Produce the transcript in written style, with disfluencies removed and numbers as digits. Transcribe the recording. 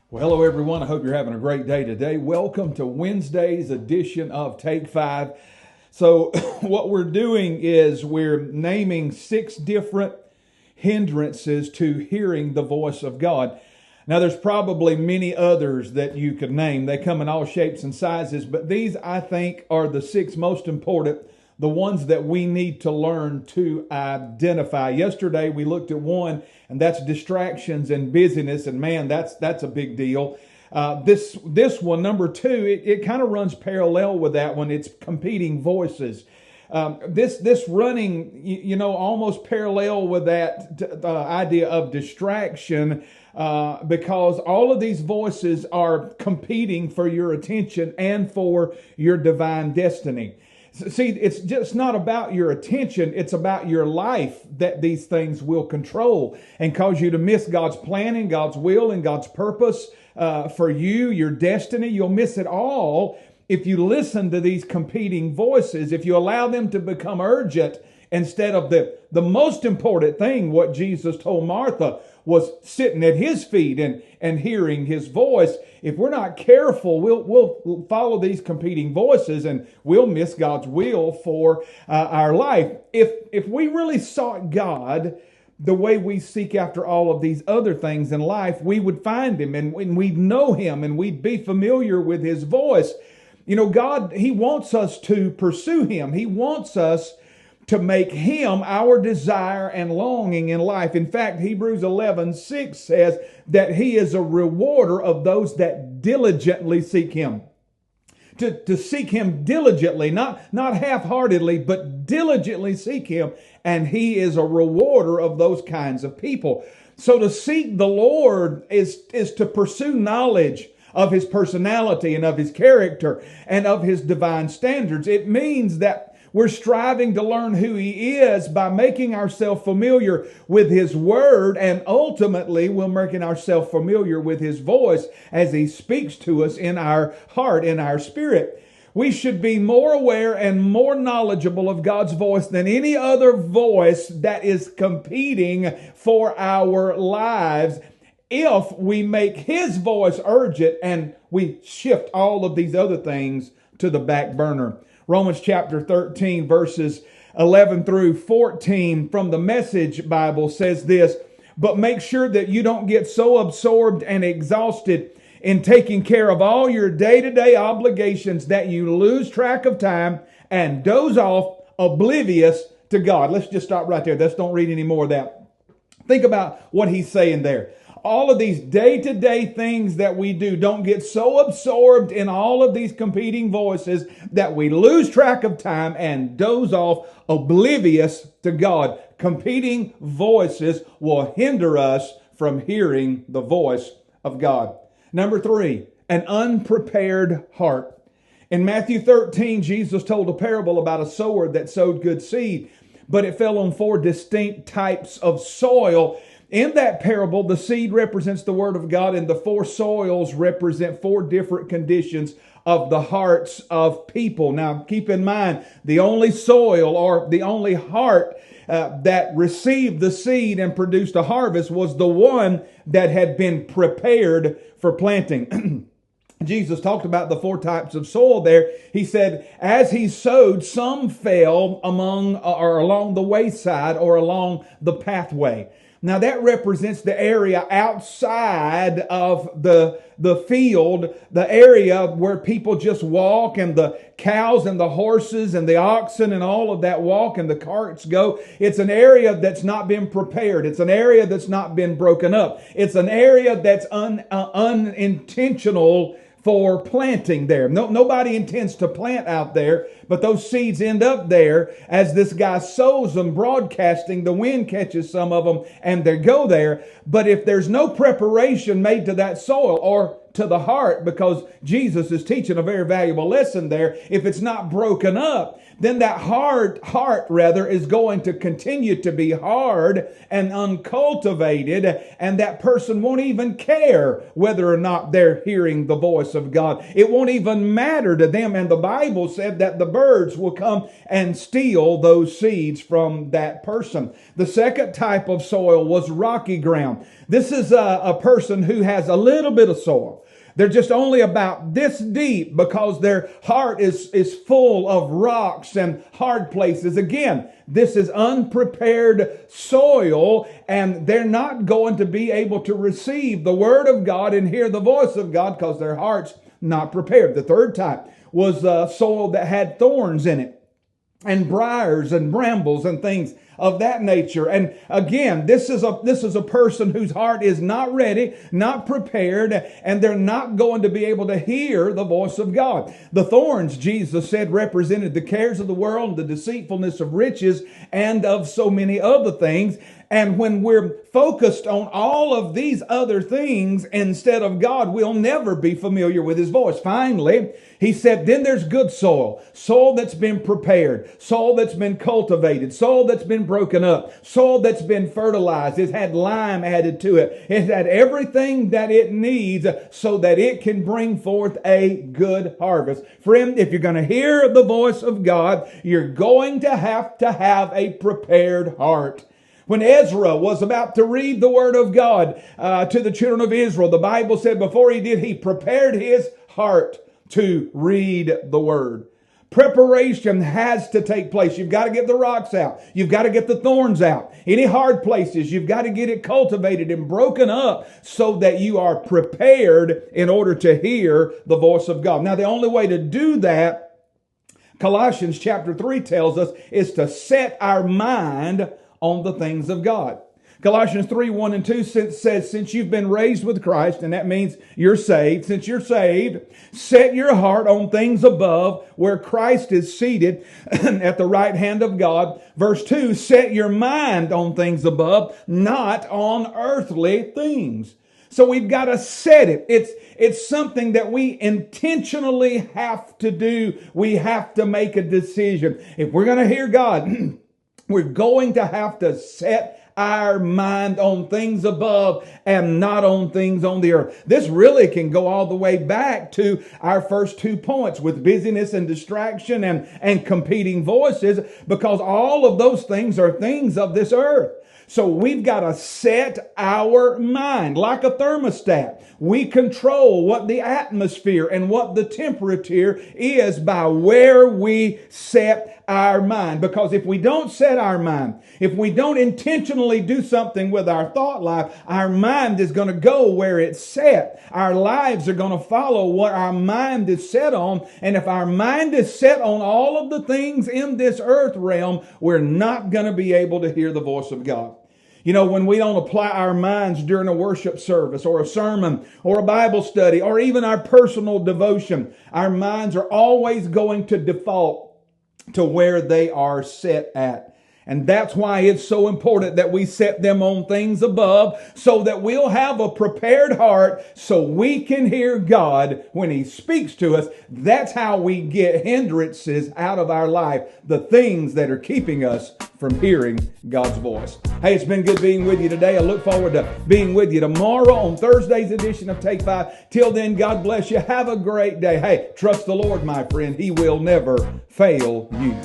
Well, hello everyone. I hope you're having a great day today. Welcome to Wednesday's edition of Take 5. So what we're doing is we're naming 6 different hindrances to hearing the voice of God. Now there's probably many others that you could name. They come in all shapes and sizes, but these I think are the 6 most important, the ones that we need to learn to identify. Yesterday we looked at one, and that's distractions and busyness, and man, that's a big deal. This one, number 2, it kind of runs parallel with that one. It's competing voices. This running, almost parallel with that idea of distraction, because all of these voices are competing for your attention and for your divine destiny. See, it's just not about your attention. It's about your life that these things will control and cause you to miss God's plan and God's will and God's purpose for you, your destiny. You'll miss it all if you listen to these competing voices, if you allow them to become urgent instead of the most important thing. What Jesus told Martha was sitting at his feet and hearing his voice. If we're not careful, we'll follow these competing voices and we'll miss God's will for our life. If we really sought God the way we seek after all of these other things in life, we would find Him and we'd know Him and we'd be familiar with His voice. God, He wants us to pursue Him. He wants us to make Him our desire and longing in life. In fact, Hebrews 11:6 says that He is a rewarder of those that diligently seek Him. To seek Him diligently, not half-heartedly, but diligently seek Him, and He is a rewarder of those kinds of people. So to seek the Lord is to pursue knowledge of His personality and of His character and of His divine standards. It means that we're striving to learn who He is by making ourselves familiar with His Word, and ultimately we're making ourselves familiar with His voice as He speaks to us in our heart, in our spirit. We should be more aware and more knowledgeable of God's voice than any other voice that is competing for our lives, if we make His voice urgent and we shift all of these other things to the back burner. Romans chapter 13, verses 11 through 14 from the Message Bible says this: "But make sure that you don't get so absorbed and exhausted in taking care of all your day-to-day obligations that you lose track of time and doze off, oblivious to God." Let's just stop right there. Let's don't read any more of that. Think about what he's saying there. All of these day-to-day things that we do, don't get so absorbed in all of these competing voices that we lose track of time and doze off, oblivious to God. Competing voices will hinder us from hearing the voice of God. Number 3, an unprepared heart. In Matthew 13, Jesus told a parable about a sower that sowed good seed, but it fell on 4 distinct types of soil. In that parable, the seed represents the Word of God, and the 4 soils represent 4 different conditions of the hearts of people. Now, keep in mind, the only soil or the only heart that received the seed and produced a harvest was the one that had been prepared for planting. Jesus talked about the 4 types of soil there. He said, as he sowed, some fell along the wayside or along the pathway. Now that represents the area outside of the field, the area where people just walk, and the cows and the horses and the oxen and all of that walk, and the carts go. It's an area that's not been prepared. It's an area that's not been broken up. It's an area that's unintentional for planting there. Nobody intends to plant out there, but those seeds end up there as this guy sows them, broadcasting. The wind catches some of them and they go there. But if there's no preparation made to that soil or to the heart, because Jesus is teaching a very valuable lesson there, if it's not broken up, then that heart is going to continue to be hard and uncultivated, and that person won't even care whether or not they're hearing the voice of God. It won't even matter to them. And the Bible said that the birds will come and steal those seeds from that person. The second type of soil was rocky ground. This is a person who has a little bit of soil. They're just only about this deep because their heart is full of rocks and hard places. Again, this is unprepared soil, and they're not going to be able to receive the Word of God and hear the voice of God because their heart's not prepared. The third type was soil that had thorns in it, and briars and brambles and things of that nature. And again, this is a person whose heart is not ready, not prepared, and they're not going to be able to hear the voice of God. The thorns, Jesus said, represented the cares of the world, the deceitfulness of riches, and of so many other things. And when we're focused on all of these other things instead of God, we'll never be familiar with His voice. Finally, He said, then there's good soil, soil that's been prepared, soil that's been cultivated, soil that's been broken up, soil that's been fertilized. It's had lime added to it. It's had everything that it needs so that it can bring forth a good harvest. Friend, if you're going to hear the voice of God, you're going to have a prepared heart. When Ezra was about to read the Word of God to the children of Israel, the Bible said before he did, he prepared his heart to read the Word. Preparation has to take place. You've got to get the rocks out. You've got to get the thorns out. Any hard places, you've got to get it cultivated and broken up so that you are prepared in order to hear the voice of God. Now, the only way to do that, Colossians chapter 3 tells us, is to set our mind on the things of God. Colossians 3, 1 and 2 says, since you've been raised with Christ, and that means you're saved. Since you're saved, set your heart on things above where Christ is seated at the right hand of God. Verse 2, set your mind on things above, not on earthly things. So we've got to set it. It's something that we intentionally have to do. We have to make a decision. If we're going to hear God, we're going to have to set our mind on things above and not on things on the earth. This really can go all the way back to our first 2 points with busyness and distraction and competing voices, because all of those things are things of this earth. So we've got to set our mind like a thermostat. We control what the atmosphere and what the temperature is by where we set our mind. Because if we don't set our mind, if we don't intentionally do something with our thought life, our mind is going to go where it's set. Our lives are going to follow what our mind is set on. And if our mind is set on all of the things in this earth realm, we're not going to be able to hear the voice of God. You know, when we don't apply our minds during a worship service or a sermon or a Bible study or even our personal devotion, our minds are always going to default to where they are set at. And that's why it's so important that we set them on things above so that we'll have a prepared heart so we can hear God when He speaks to us. That's how we get hindrances out of our life, the things that are keeping us from hearing God's voice. Hey, it's been good being with you today. I look forward to being with you tomorrow on Thursday's edition of Take 5. Till then, God bless you. Have a great day. Hey, trust the Lord, my friend. He will never fail you.